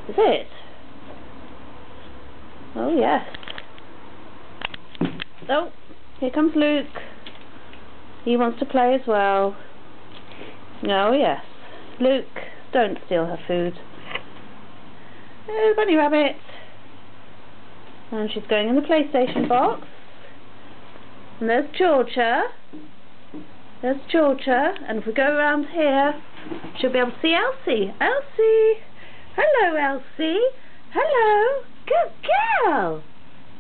Is it? Oh yes. Oh, here comes Luke. He wants to play as well. Oh yes. Luke, don't steal her food. Oh, bunny rabbit. And she's going in the PlayStation box. And there's Georgia. There's Georgia. And if we go around here, she'll be able to see Elsie. Elsie! Hello, Elsie. Hello. Good girl.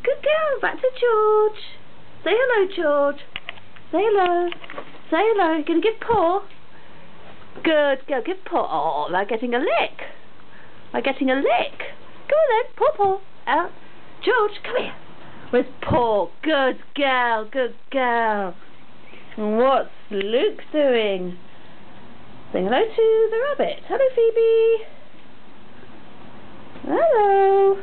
Good girl. Back to George. Say hello, George. Say hello. Say hello. You're going to give paw? Good girl. Give paw. Oh, they're getting a lick. They're getting a lick. Go on then. Paw, paw. Out. George, come here. Where's paw? Good girl. Good girl. And what's Luke doing? Saying hello to the rabbit. Hello, Phoebe. Hello.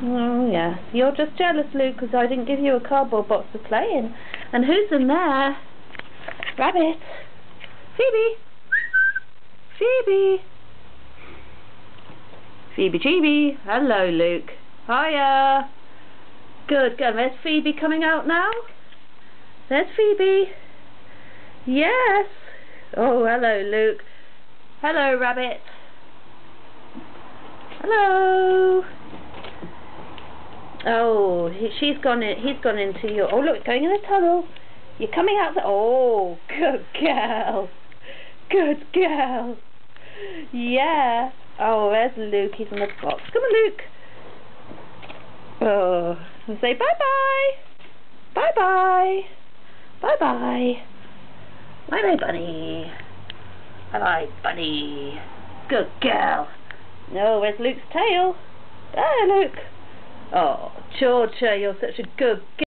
Oh yes, you're just jealous, Luke, because I didn't give you a cardboard box to play in. And who's in there? Rabbit. Phoebe. Phoebe. Phoebe Chibi. Hello, Luke. Hiya. Good, good. There's Phoebe coming out now. There's Phoebe. Yes. Oh, hello, Luke. Hello, Rabbit. Hello. Oh, he's gone into your. Oh, look, going in the tunnel. You're coming out. Oh, good girl. Good girl. Yeah. Oh, there's Luke. He's in the box. Come on, Luke. Oh, we'll say bye-bye. Bye-bye. Bye-bye. Bye-bye, bunny. Bye-bye, bunny. Good girl. No, where's Luke's tail? There, Luke. Oh, Georgia, you're such a good girl.